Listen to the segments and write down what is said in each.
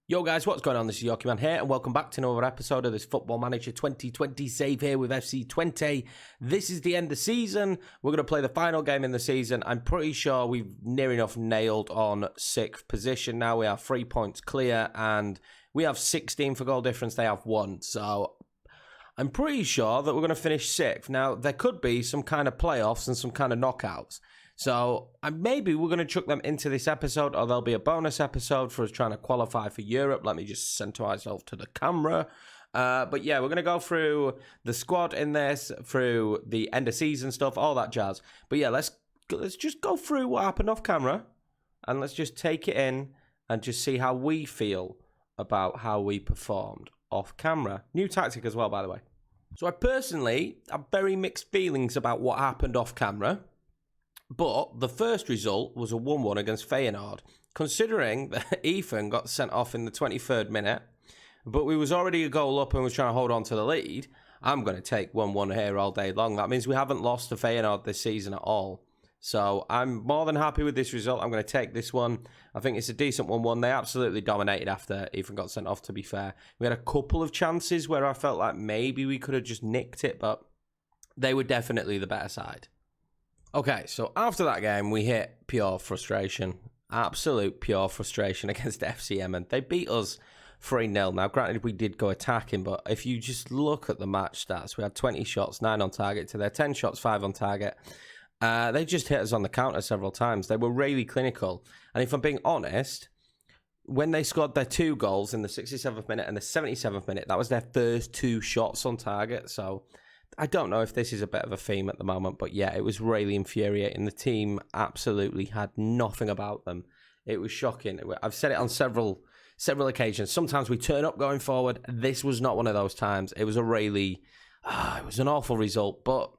Yo guys, what's going on? This is Yorkie Man here and welcome back to another episode of this Football Manager 2020 save here with FC Twente. This is the end of the season. We're going to play the final game in the season. I'm pretty sure we've near enough nailed on 6th position now. We have 3 points clear and we have 16 for goal difference. They have 1. So I'm pretty sure that we're going to finish 6th. Now, there could be some kind of playoffs and some kind of knockouts. So maybe we're going to chuck them into this episode, or there'll be a bonus episode for us trying to qualify for Europe. Let me just center myself to the camera. But yeah, we're going to go through the squad in this, through the end of season stuff, all that jazz. But yeah, let's just go through what happened off camera, and let's just take it in and just see how we feel about how we performed off camera. New tactic as well, by the way. So I personally have very mixed feelings about what happened off camera. But the first result was a 1-1 against Feyenoord. Considering that Ethan got sent off in the 23rd minute, but we was already a goal up and was trying to hold on to the lead, I'm going to take 1-1 here all day long. That means we haven't lost to Feyenoord this season at all. So I'm more than happy with this result. I'm going to take this one. I think it's a decent 1-1. They absolutely dominated after Ethan got sent off, to be fair. We had a couple of chances where I felt like maybe we could have just nicked it, but they were definitely the better side. Okay, so after that game, we hit pure frustration. Absolute pure frustration against FCM, and they beat us 3-0. Now, granted, we did go attacking, but if you just look at the match stats, we had 20 shots, 9 on target to their 10 shots, 5 on target. They just hit us on the counter several times. They were really clinical. And if I'm being honest, when they scored their 2 goals in the 67th minute and the 77th minute, that was their first 2 shots on target. So I don't know if this is a bit of a theme at the moment, but yeah, it was really infuriating. The team absolutely had nothing about them. It was shocking. I've said it on several occasions. Sometimes we turn up going forward. This was not one of those times. It was it was an awful result. But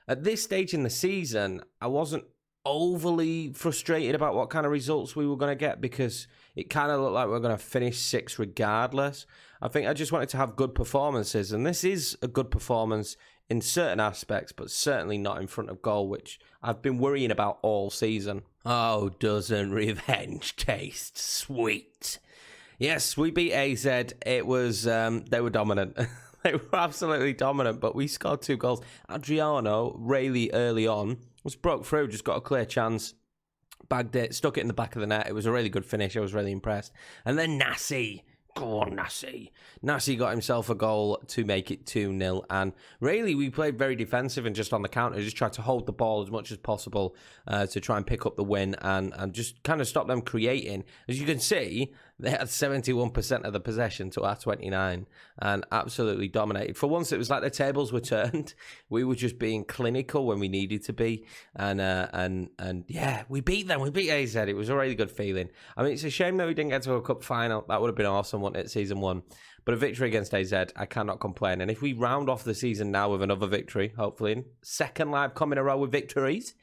at this stage in the season, I wasn't overly frustrated about what kind of results we were going to get because it kind of looked like we were going to finish 6th regardless. I think I just wanted to have good performances, and this is a good performance in certain aspects, but certainly not in front of goal, which I've been worrying about all season. Oh, doesn't revenge taste sweet? Yes, we beat AZ. It was, they were dominant. They were absolutely dominant, but we scored 2 goals. Adriano, really early on, was broke through, just got a clear chance, bagged it, stuck it in the back of the net. It was a really good finish. I was really impressed. And then Nassi. Go on, Nassi. Nassi got himself a goal to make it 2-0. And really, we played very defensive and just on the counter, just tried to hold the ball as much as possible to try and pick up the win and just kind of stop them creating. As you can see, they had 71% of the possession to our 29 and absolutely dominated. For once, it was like the tables were turned. We were just being clinical when we needed to be. And yeah, we beat them. We beat AZ. It was a really good feeling. I mean, it's a shame that we didn't get to a cup final. That would have been awesome, wouldn't it, season 1? But a victory against AZ, I cannot complain. And if we round off the season now with another victory, hopefully, second live come in a row with victories,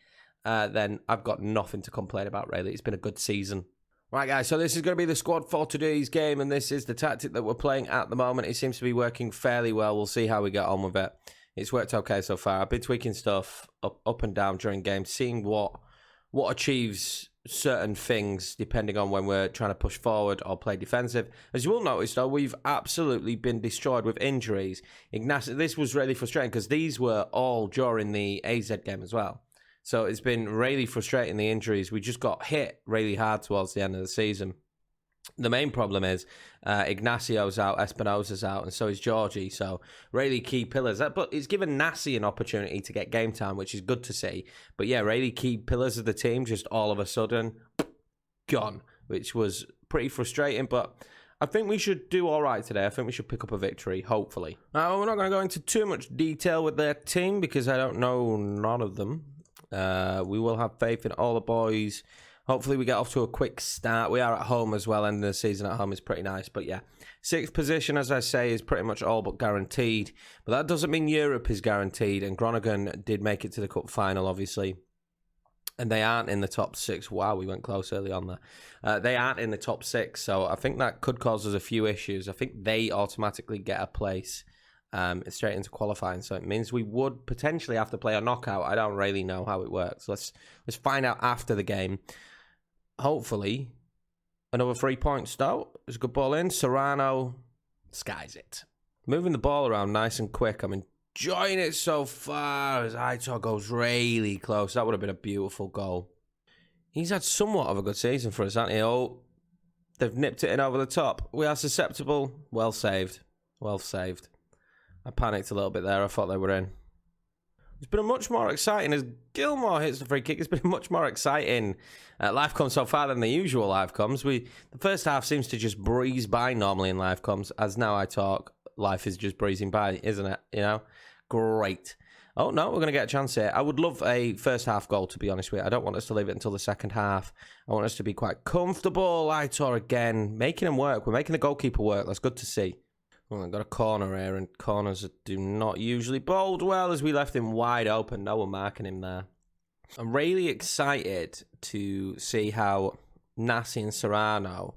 then I've got nothing to complain about, really. It's been a good season. Right, guys, so this is going to be the squad for today's game, and this is the tactic that we're playing at the moment. It seems to be working fairly well. We'll see how we get on with it. It's worked okay so far. I've been tweaking stuff up and down during games, seeing what achieves certain things depending on when we're trying to push forward or play defensive. As you will notice, though, we've absolutely been destroyed with injuries. Ignacio, this was really frustrating because these were all during the AZ game as well. So it's been really frustrating, the injuries. We just got hit really hard towards the end of the season. The main problem is Ignacio's out, Espinosa's out, and so is Georgie. So really key pillars. But it's given Nassi an opportunity to get game time, which is good to see. But yeah, really key pillars of the team just all of a sudden gone, which was pretty frustrating. But I think we should do all right today. I think we should pick up a victory, hopefully. Now, we're not going to go into too much detail with their team because I don't know none of them. We will have faith in all the boys. Hopefully we get off to a quick start. We are at home as well. Ending the season at home is pretty nice. But yeah, 6th position, as I say, is pretty much all but guaranteed. But that doesn't mean Europe is guaranteed. And Groningen did make it to the cup final, obviously. And they aren't in the top 6. Wow, we went close early on there. They aren't in the top 6. So I think that could cause us a few issues. I think they automatically get a place straight into qualifying. So it means we would potentially have to play a knockout. I don't really know how it works. Let's find out after the game. Hopefully, Another 3 points, though. It's a good ball in. Serrano skies it. Moving the ball around nice and quick. I'm enjoying it so far as Aitor goes really close. That would have been a beautiful goal. He's had somewhat of a good season for us, hasn't he? Oh, they've nipped it in over the top. We are susceptible. Well saved. Well saved. I panicked a little bit there. I thought they were in. It's been much more exciting as Gilmore hits the free kick. It's been much more exciting live comms so far than the usual live comms. The first half seems to just breeze by normally in live comms. As now I talk, life is just breezing by, isn't it? You know, great. Oh no, we're going to get a chance here. I would love a first half goal, to be honest with you. I don't want us to leave it until the second half. I want us to be quite comfortable. Aitor again, making him work. We're making the goalkeeper work. That's good to see. Well, I've got a corner here, and corners do not usually bowled well as we left him wide open. No one marking him there. I'm really excited to see how Nassi and Serrano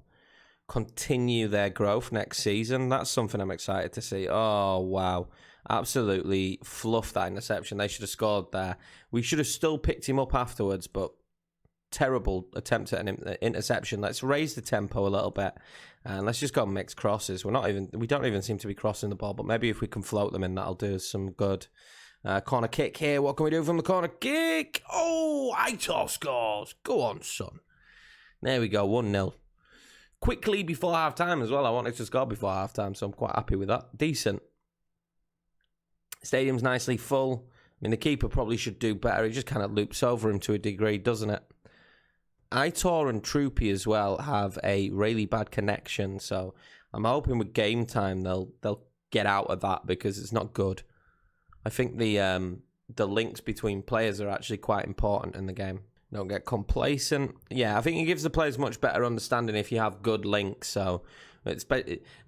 continue their growth next season. That's something I'm excited to see. Oh, wow. Absolutely fluffed that interception. They should have scored there. We should have still picked him up afterwards, but terrible attempt at an interception. Let's raise the tempo a little bit and let's just go mixed crosses. We don't even seem to be crossing the ball, but maybe if we can float them in, that'll do us some good. Corner kick here. What can we do from the corner kick? Oh, Aitor scores. Go on, son. There we go. 1-0. Quickly before half time as well. I wanted to score before half time, so I'm quite happy with that. Decent. Stadium's nicely full. I mean, the keeper probably should do better. It just kind of loops over him to a degree, doesn't it? Aitor and Troopy as well have a really bad connection, so I'm hoping with game time they'll get out of that because it's not good. I think the links between players are actually quite important in the game. Don't get complacent. Yeah, I think it gives the players much better understanding if you have good links. So I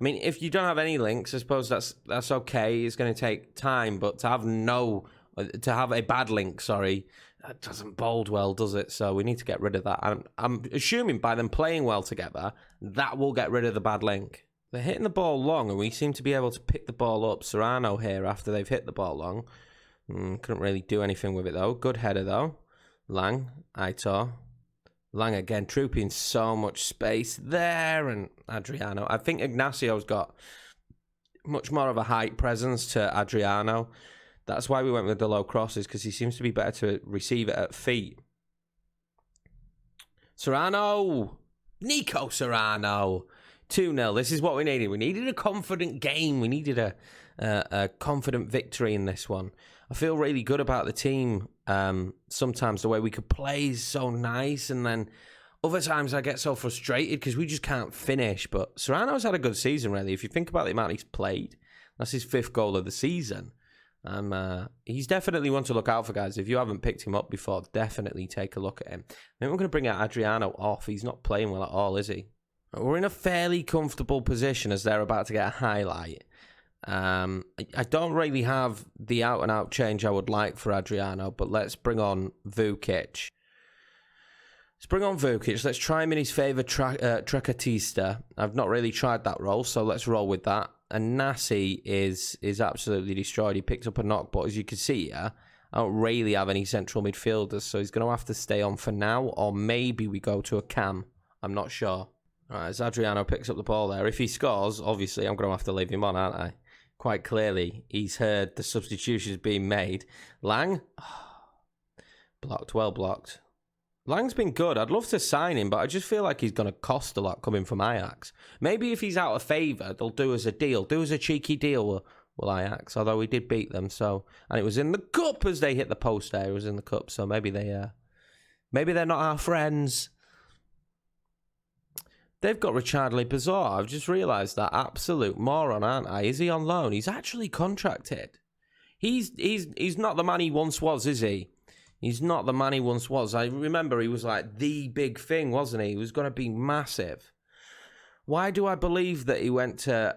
mean, if you don't have any links, I suppose that's okay. It's going to take time, but to have a bad link, that doesn't bode well, does it? So we need to get rid of that. I'm assuming by them playing well together, that will get rid of the bad link. They're hitting the ball long, and we seem to be able to pick the ball up. Serrano here after they've hit the ball long. Couldn't really do anything with it, though. Good header, though. Lang, Aitor. Lang again, trooping so much space there, and Adriano. I think Ignacio's got much more of a height presence to Adriano. That's why we went with the low crosses, because he seems to be better to receive it at feet. Serrano! Nico Serrano! 2-0. This is what we needed. We needed a confident game. We needed a confident victory in this one. I feel really good about the team. Sometimes the way we could play is so nice, and then other times I get so frustrated because we just can't finish. But Serrano's had a good season, really. If you think about the amount he's played, that's his 5th goal of the season. He's definitely one to look out for, guys. If you haven't picked him up before, definitely take a look at him. I think we're going to bring out Adriano off. He's not playing well at all, is he? We're in a fairly comfortable position as they're about to get a highlight. I don't really have the out-and-out change I would like for Adriano, but let's bring on Vukic. Let's try him in his favourite Trecatista. I've not really tried that role, so let's roll with that. And Nassi is absolutely destroyed. He picked up a knock, but as you can see here, I don't really have any central midfielders, so he's going to have to stay on for now, or maybe we go to a cam. I'm not sure. All right, as Adriano picks up the ball there, if he scores, obviously I'm going to have to leave him on, aren't I? Quite clearly, he's heard the substitutions being made. Lang? Blocked, well blocked. Lang's been good. I'd love to sign him, but I just feel like he's going to cost a lot coming from Ajax. Maybe if he's out of favour, they'll do us a deal. Do us a cheeky deal with Ajax, although we did beat them. So, and it was in the cup as they hit the post there. It was in the cup, so maybe they're not our friends. They've got Richardly Bizarre. I've just realised that. Absolute moron, aren't I? Is he on loan? He's actually contracted. He's not the man he once was, is he? He's not the man he once was. I remember he was like the big thing, wasn't he? He was going to be massive. Why do I believe that he went to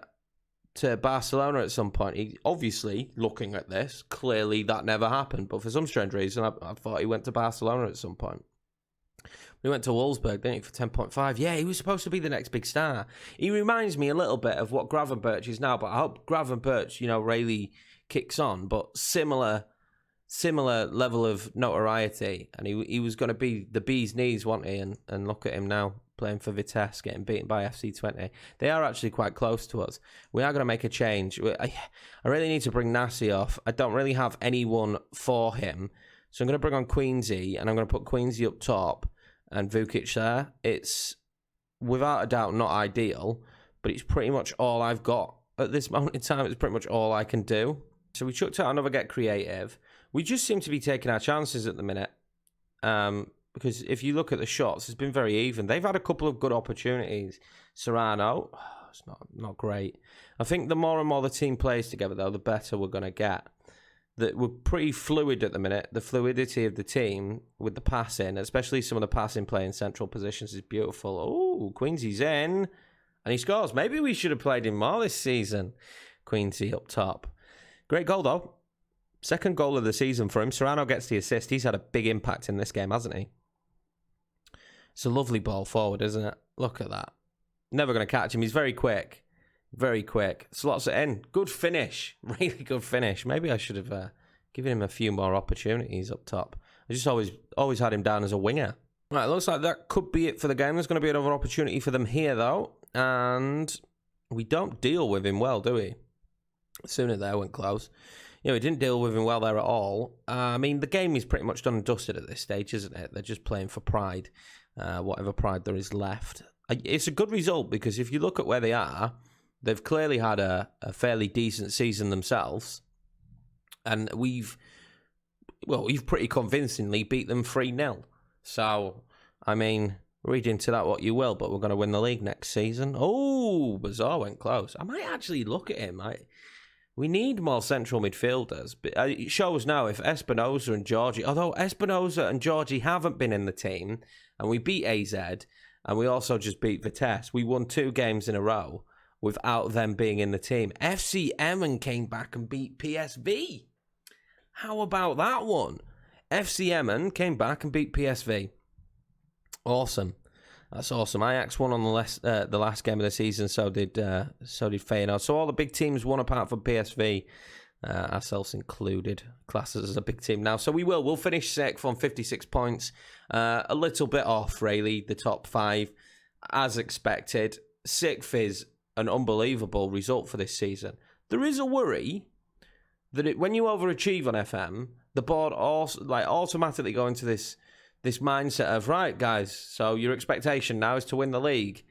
Barcelona at some point? He obviously, looking at this, clearly that never happened. But for some strange reason, I thought he went to Barcelona at some point. We went to Wolfsburg, didn't he, for 10.5. Yeah, he was supposed to be the next big star. He reminds me a little bit of what Gravenberch is now, but I hope Gravenberch, really kicks on. But similar level of notoriety. And he was going to be the bee's knees, wasn't he? And look at him now, playing for Vitesse, getting beaten by FC Twente. They are actually quite close to us. We are going to make a change. I really need to bring Nassi off. I don't really have anyone for him. So I'm going to bring on Queensy, and I'm going to put Queensy up top and Vukic there. It's, without a doubt, not ideal, but it's pretty much all I've got at this moment in time. It's pretty much all I can do. So we chucked out another get creative. We just seem to be taking our chances at the minute. Because if you look at the shots, it's been very even. They've had a couple of good opportunities. Serrano, it's not great. I think the more and more the team plays together, though, the better we're going to get. That we're pretty fluid at the minute. The fluidity of the team with the passing, especially some of the passing play in central positions, is beautiful. Oh, Queensy's in. And he scores. Maybe we should have played him more this season. Queensy up top. Great goal, though. Second goal of the season for him. Serrano gets the assist. He's had a big impact in this game, hasn't he? It's a lovely ball forward, isn't it? Look at that. Never going to catch him. He's very quick. Very quick. Slots it in. Good finish. Really good finish. Maybe I should have given him a few more opportunities up top. I just always had him down as a winger. Right, looks like that could be it for the game. There's going to be another opportunity for them here, though. And we don't deal with him well, do we? Sooner there went close. We didn't deal with him well there at all. I mean, the game is pretty much done and dusted at this stage, isn't it? They're just playing for pride, whatever pride there is left. It's a good result because if you look at where they are, they've clearly had a fairly decent season themselves. And we've pretty convincingly beat them 3-0. So, I mean, read into that what you will, but we're going to win the league next season. Oh, Bazaar went close. I might actually look at him. We need more central midfielders. But it shows now if Espinosa and Georgie, although Espinosa and Georgie haven't been in the team, and we beat AZ, and we also just beat Vitesse. We won 2 games in a row without them being in the team. FC Emmen came back and beat PSV. How about that one? FC Emmen came back and beat PSV. Awesome. That's awesome. Ajax won on the last game of the season, so did Feyenoord. So all the big teams won apart from PSV, ourselves included. Classes as a big team now. So we'll finish 6th on 56 points. A little bit off, really, the top 5, as expected. 6th is an unbelievable result for this season. There is a worry that when you overachieve on FM, the board also automatically go into this mindset of, right, guys, so your expectation now is to win the league.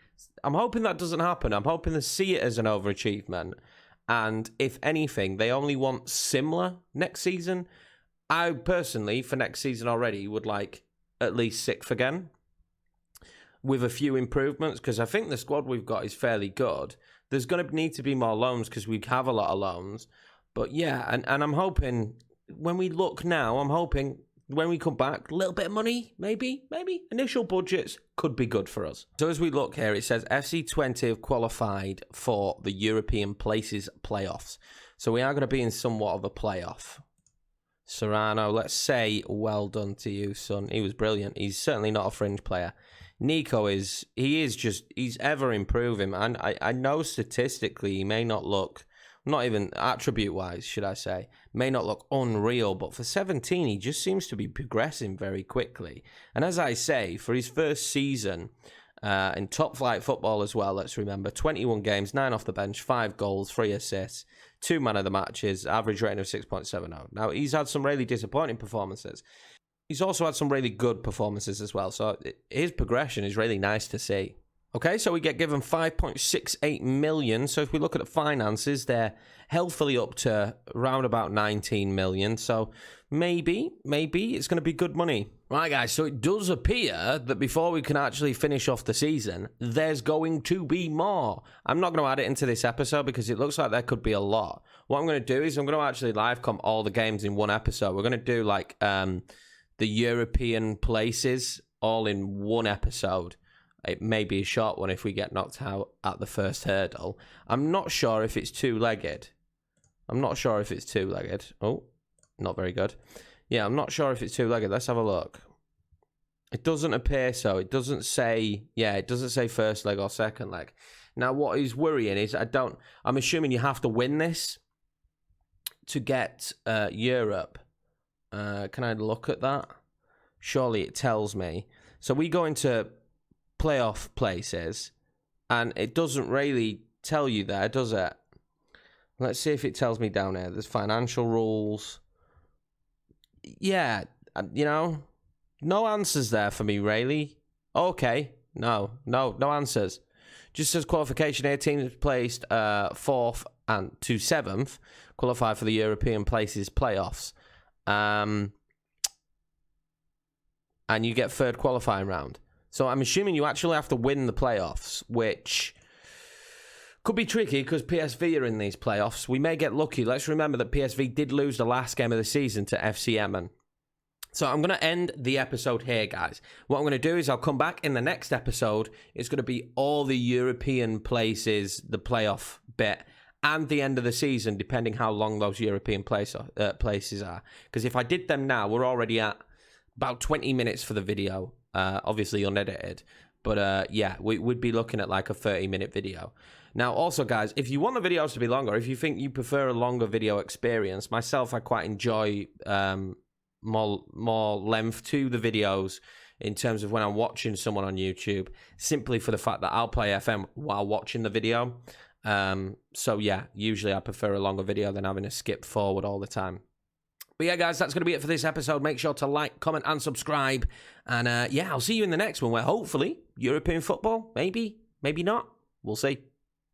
I'm hoping that doesn't happen. I'm hoping they see it as an overachievement. And if anything, they only want similar next season. I personally, for next season already, would like at least 6th again with a few improvements because I think the squad we've got is fairly good. There's going to need to be more loans because we have a lot of loans. But yeah, and I'm hoping when we look now, I'm hoping when we come back, a little bit of money, maybe. Initial budgets could be good for us. So as we look here, it says FC Twente have qualified for the European Places playoffs. So we are going to be in somewhat of a playoff. Serrano, let's say well done to you, son. He was brilliant. He's certainly not a fringe player. Nico he's ever improving. And I know statistically he may not look, not even attribute-wise, should I say, may not look unreal, but for 17, he just seems to be progressing very quickly. And as I say, for his first season in top-flight football as well, let's remember, 21 games, 9 off the bench, 5 goals, 3 assists, 2 man of the matches, average rating of 6.70. Now, he's had some really disappointing performances. He's also had some really good performances as well, so his progression is really nice to see. Okay, so we get given 5.68 million. So if we look at the finances, they're healthily up to around about 19 million. So maybe it's going to be good money. Right, guys, so it does appear that before we can actually finish off the season, there's going to be more. I'm not going to add it into this episode because it looks like there could be a lot. What I'm going to do is I'm going to actually live comp all the games in one episode. We're going to do like the European places all in one episode. It may be a short one if we get knocked out at the first hurdle. I'm not sure if it's two-legged. Oh, not very good. Yeah, I'm not sure if it's two-legged. Let's have a look. It doesn't appear so. It doesn't say, it doesn't say first leg or second leg. Now, what is worrying is I'm assuming you have to win this to get Europe. Can I look at that? Surely it tells me. So we go into playoff places, and it doesn't really tell you there, does it? Let's see if it tells me down here. There's financial rules. Yeah, no answers there for me, really. Okay, no answers. Just says qualification here, teams placed 4th and to 7th qualify for the European places playoffs. And you get 3rd qualifying round. So I'm assuming you actually have to win the playoffs, which could be tricky because PSV are in these playoffs. We may get lucky. Let's remember that PSV did lose the last game of the season to FC Emmen. So I'm going to end the episode here, guys. What I'm going to do is I'll come back in the next episode. It's going to be all the European places, the playoff bit, and the end of the season, depending how long those European places are. Because if I did them now, we're already at about 20 minutes for the video. Obviously, unedited. But yeah, we'd be looking at like a 30-minute video. Now, also, guys, if you want the videos to be longer, if you think you prefer a longer video experience, myself, I quite enjoy more length to the videos in terms of when I'm watching someone on YouTube, simply for the fact that I'll play FM while watching the video. So yeah, usually I prefer a longer video than having to skip forward all the time. But yeah, guys, that's going to be it for this episode. Make sure to like, comment, and subscribe. And yeah, I'll see you in the next one where hopefully European football, maybe not. We'll see.